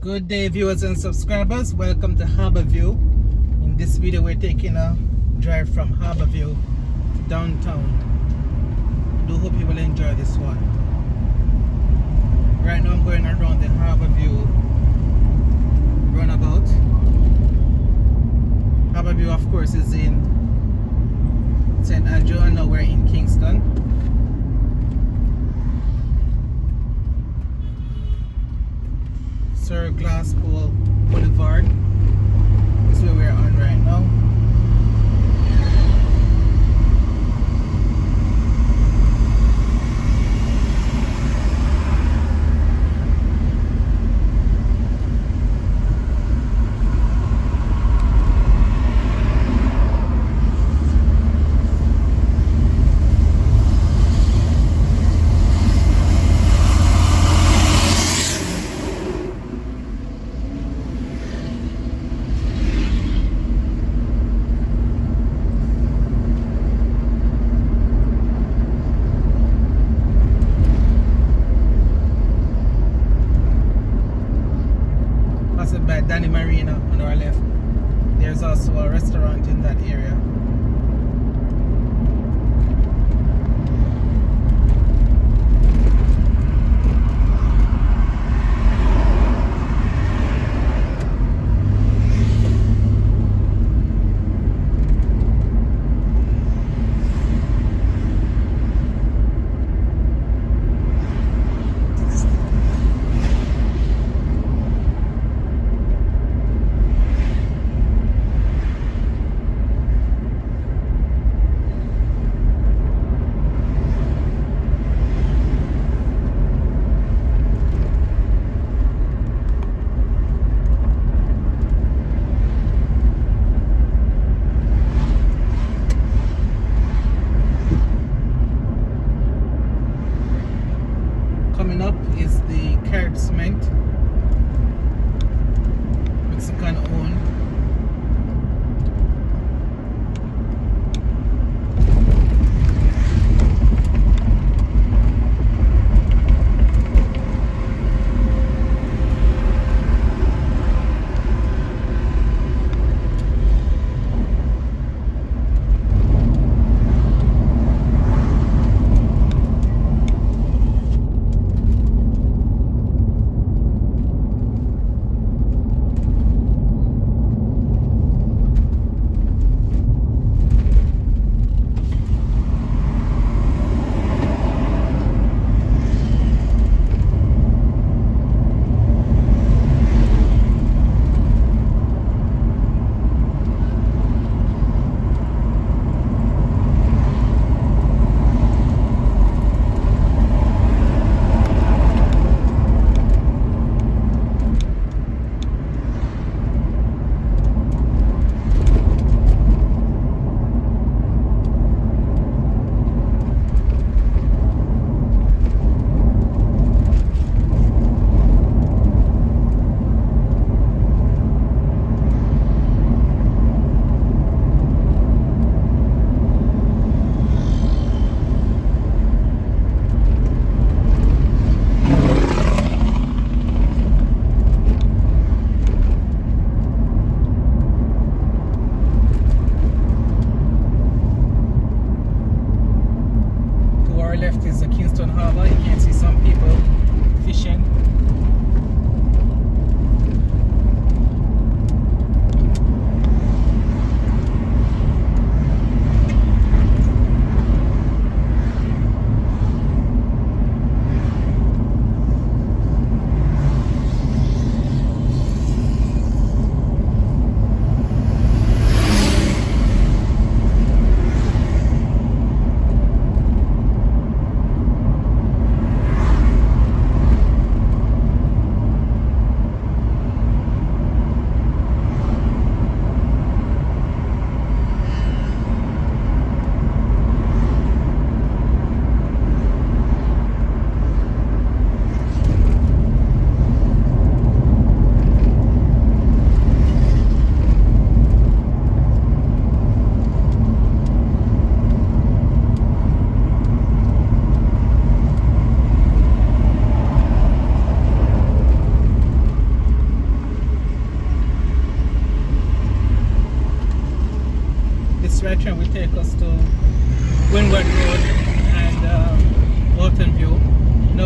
Good day, viewers and subscribers. Welcome to Harborview. In this video, we're taking a drive from Harborview to downtown. Do hope you will enjoy this one. Right now, I'm going around the Harborview runabout. Harborview, of course, is in St. Andrew, and now we're in Kingston. Sir Glasspool Boulevard is where we're on right now. By Danny Marina on our left. There's also a restaurant in that area. Coming up is the Carrot Cement, Mexican owned.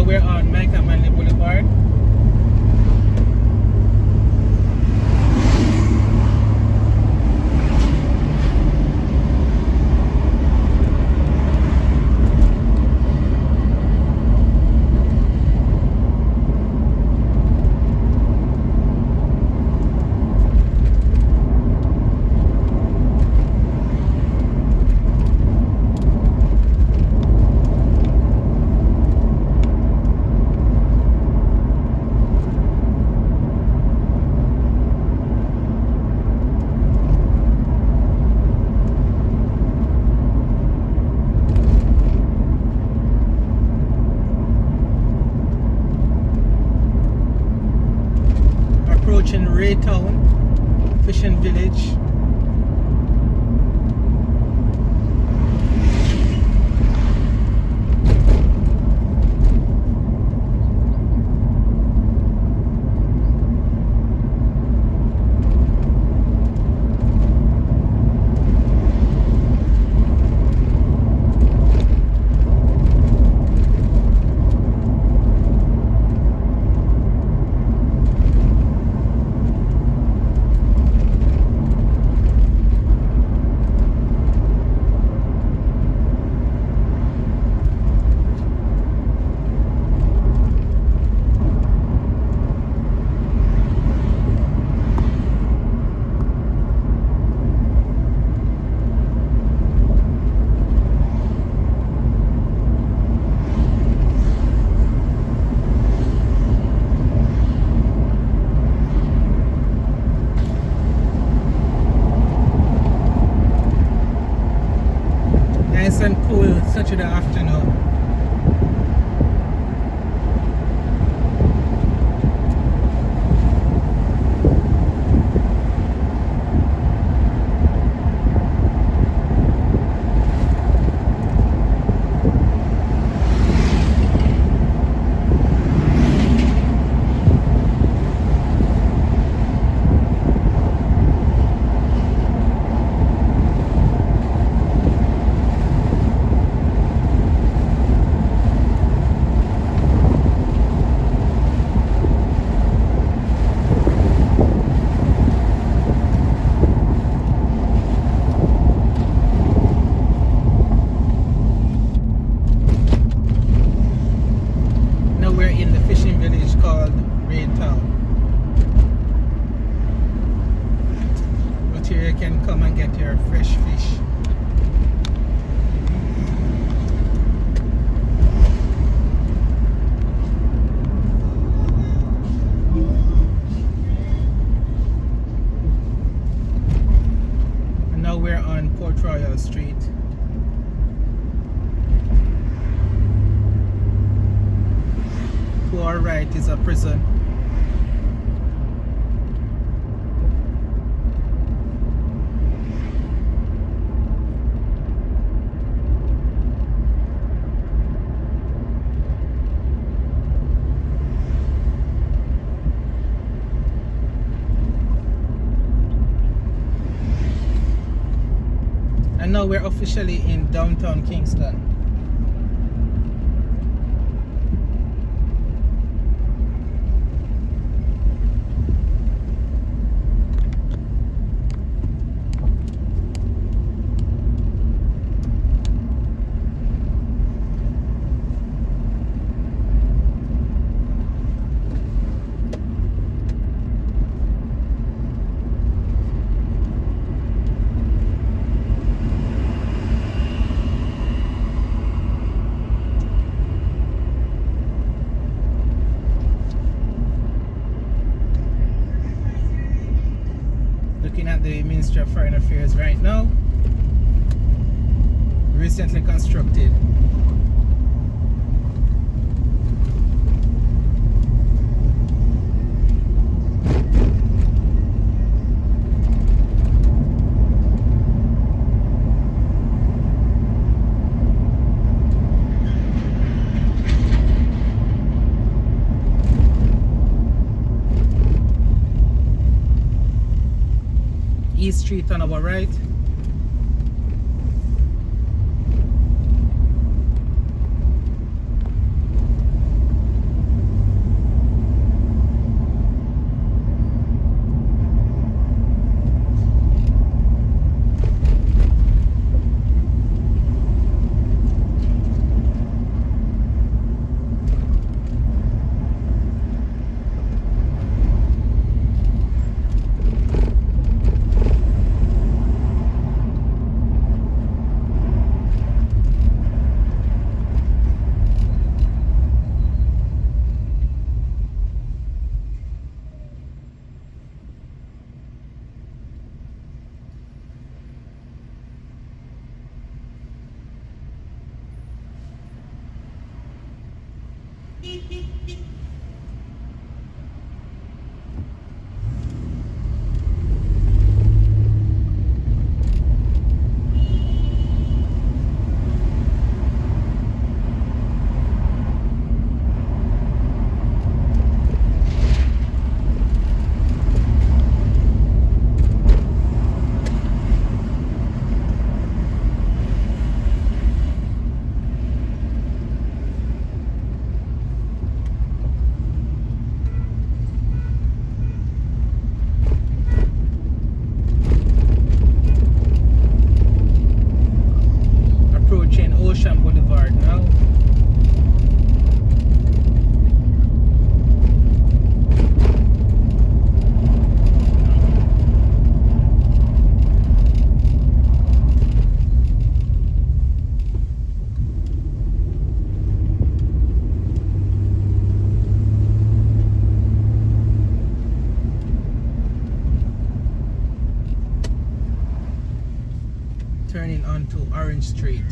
we're on Micah Manley Boulevard. Approaching Raytown Fishing Village. Nice and cool Saturday afternoon. Can come and get your fresh fish. And now we're on Port Royal Street. To our right is a prison. And now we're officially in downtown Kingston. Looking at the Ministry of Foreign Affairs right now. Recently constructed. East Street on our right. to Orange Street.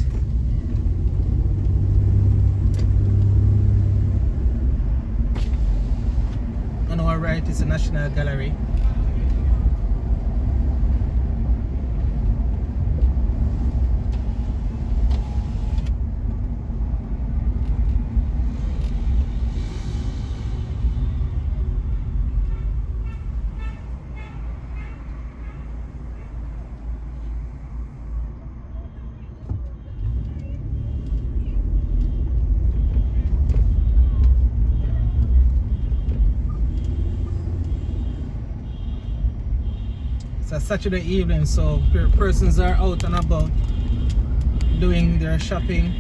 On our right is the National Gallery. It's a Saturday evening, so persons are out and about doing their shopping.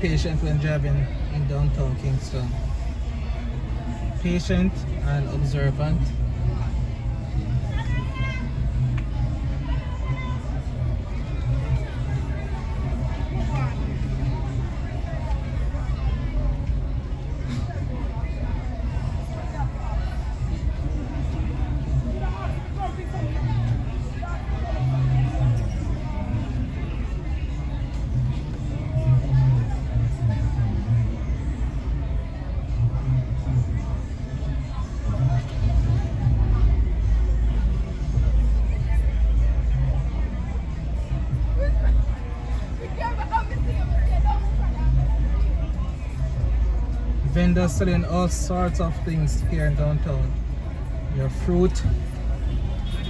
Patient when driving in downtown Kingston. Patient and observant. Vendors selling all sorts of things here in downtown. Your fruit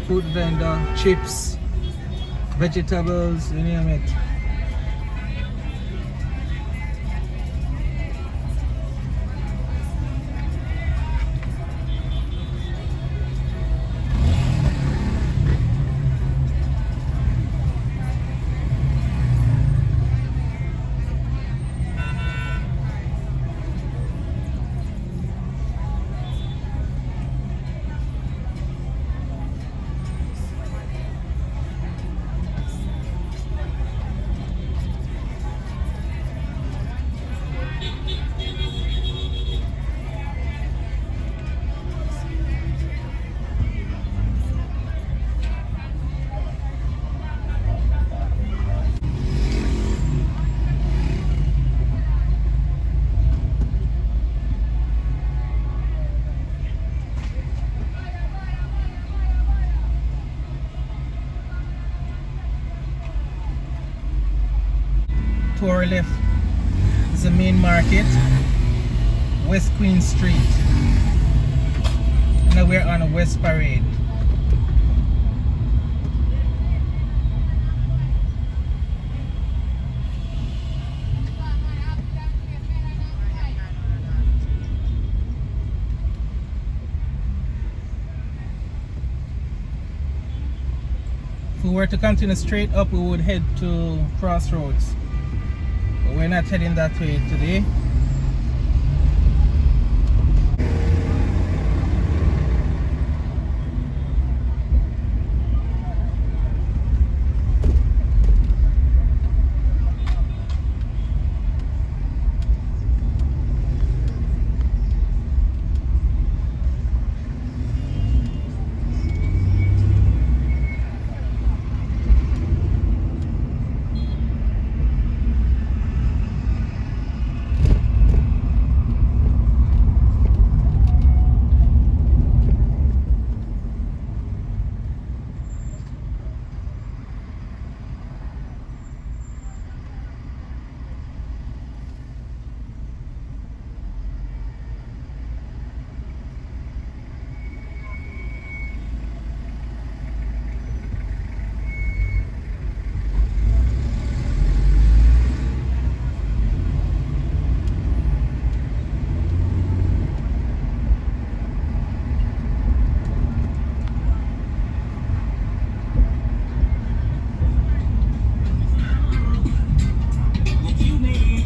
vendor, chips, vegetables, you name it. To our left is the main market, West Queen Street. Now we're on West Parade. If we were to continue straight up, we would head to Crossroads. But we're not heading that way today.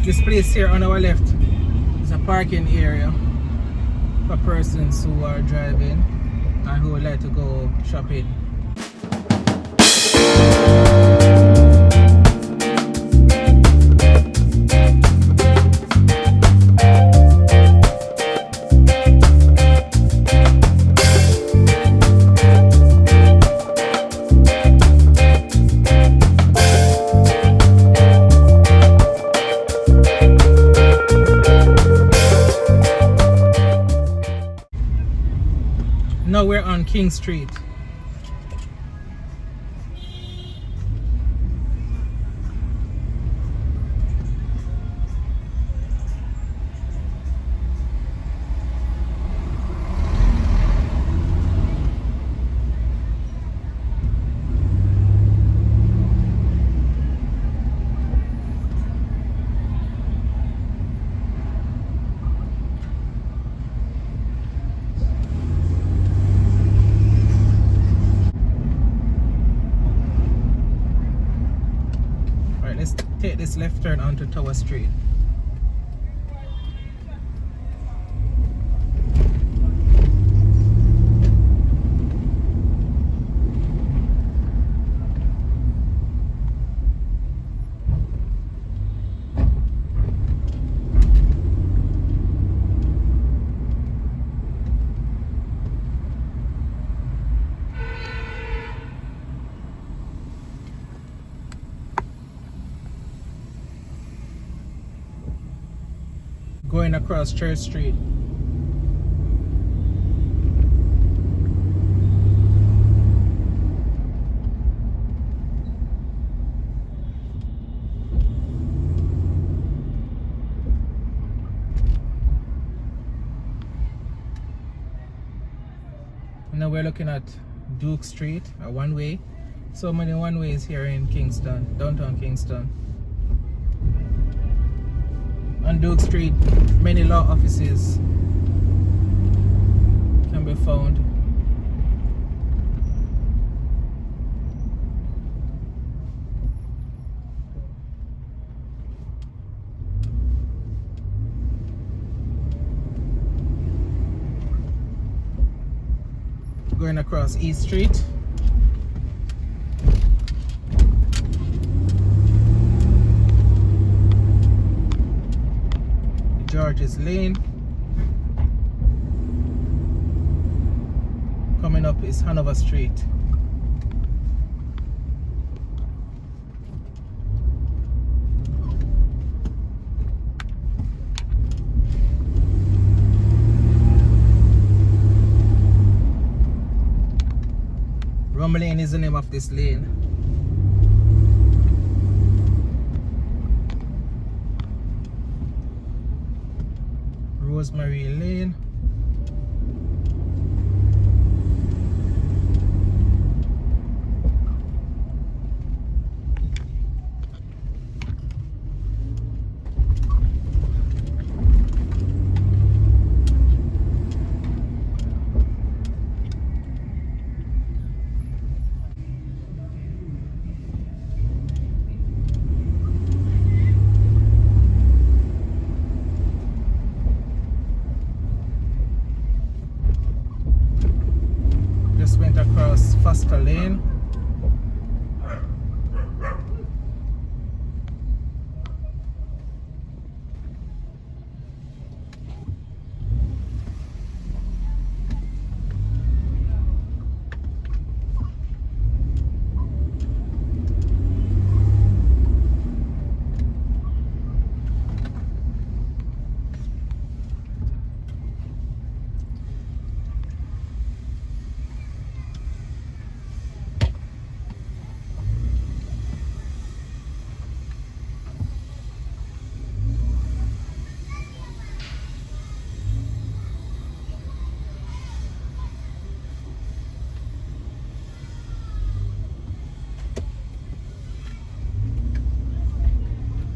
This place here on our left is a parking area for persons who are driving and who would like to go shopping. Now we're on King Street. Let's take this left turn onto Tower Street. Going across Church Street. Now we're looking at Duke Street, a one-way. So many one-ways here in Kingston, downtown Kingston. On Duke Street, many law offices can be found. Going across East Street. George's Lane. Coming up is Hanover Street. Rum Lane is the name of this lane. Rosemary Lane. Went across Foster Lane.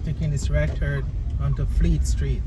Taking this right turn onto Fleet Street.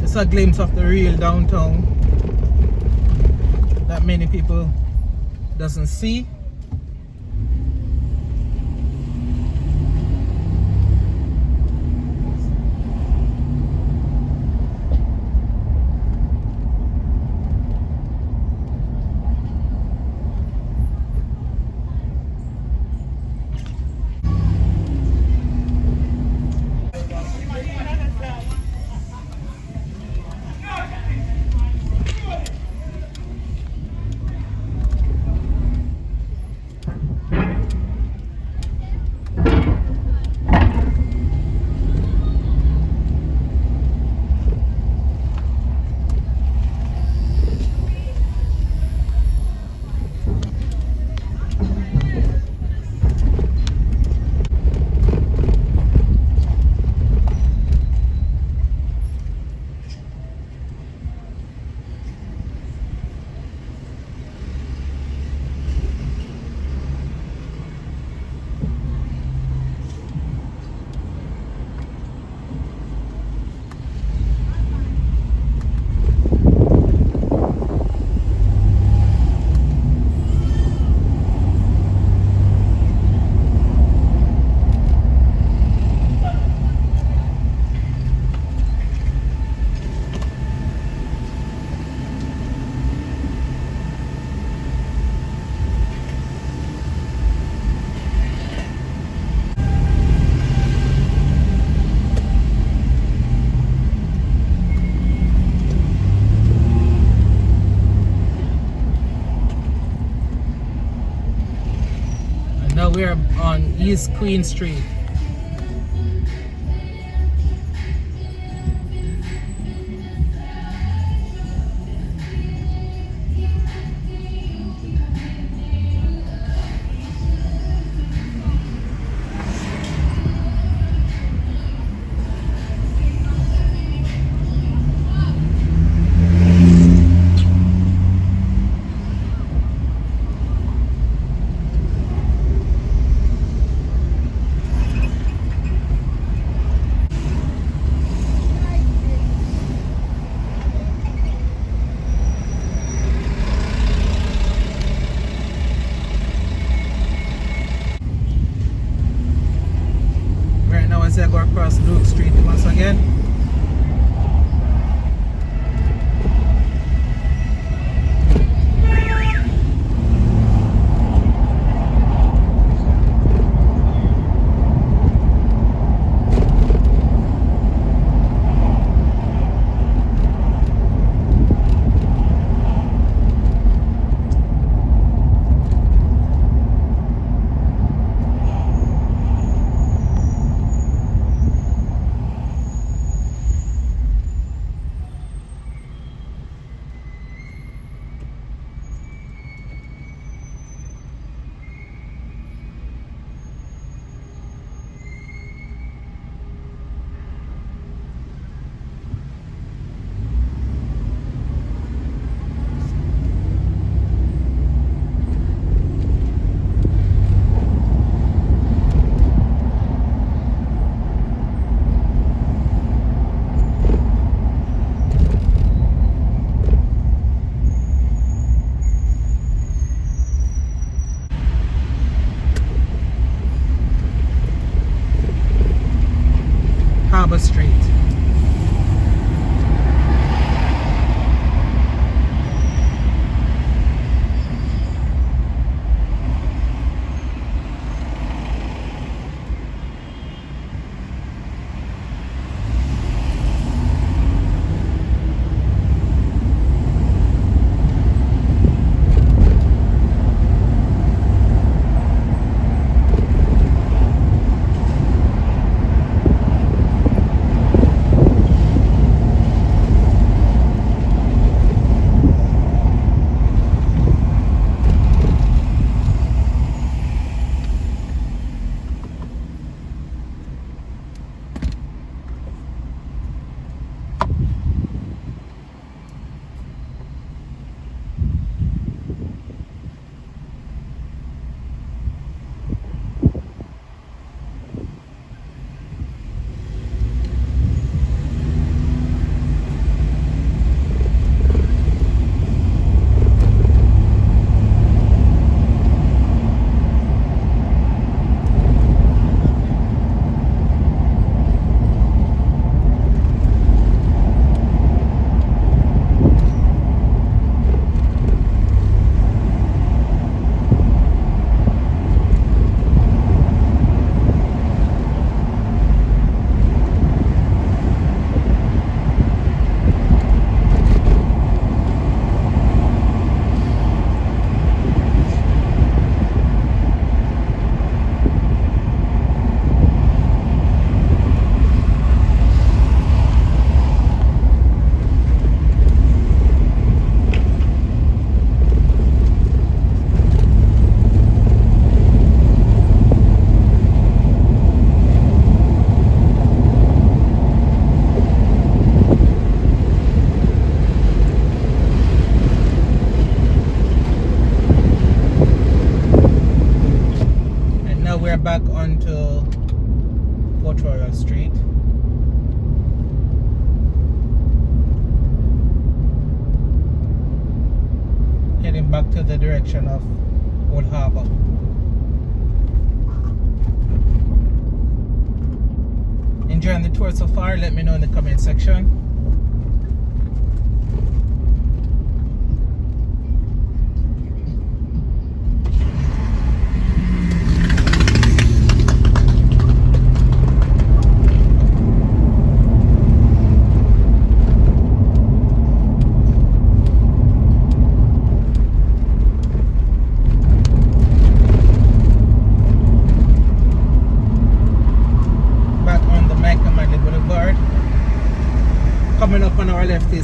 It's a glimpse of the real downtown that many people doesn't see. now we are on East Queen Street. As I go across Duke Street once again. Harbour Street. We're back onto Port Royal Street. Heading back to the direction of Old Harbour. Enjoying the tour so far? Let me know in the comment section.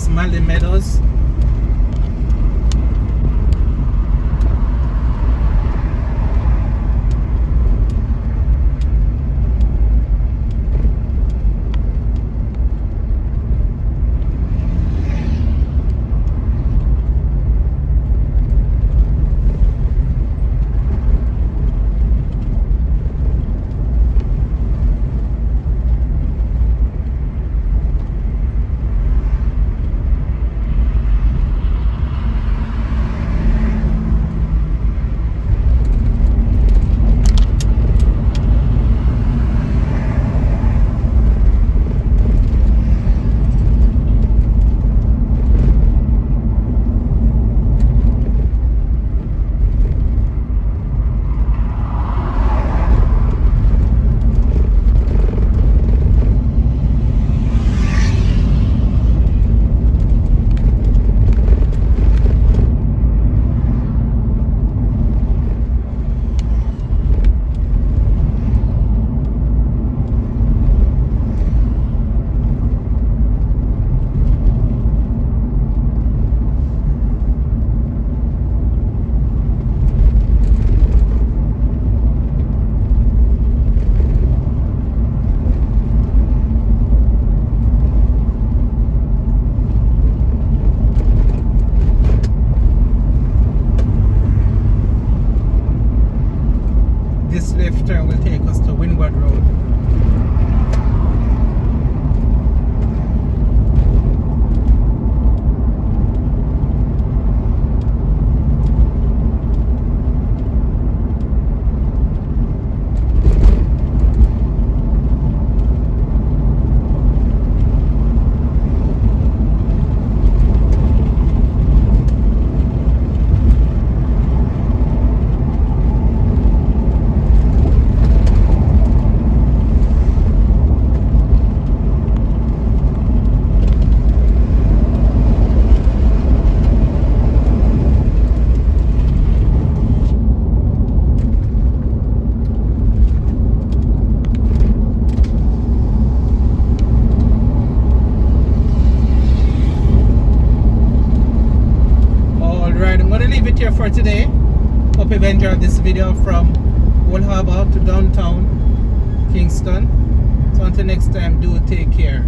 Smiley Meadows. This left turn will take us to Windward Road. I'm going to leave it here for today. Hope you've enjoyed this video from Old Harbour to downtown Kingston. So until next time, do take care.